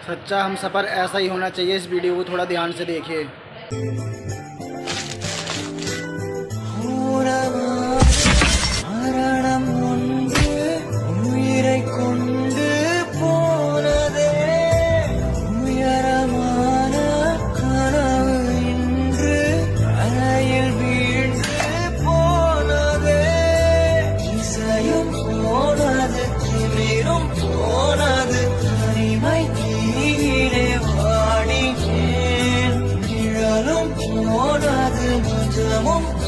सच्चा हम सफ़र ऐसा ही होना चाहिए। इस वीडियो को थोड़ा ध्यान से देखिए। போனது மஜமும்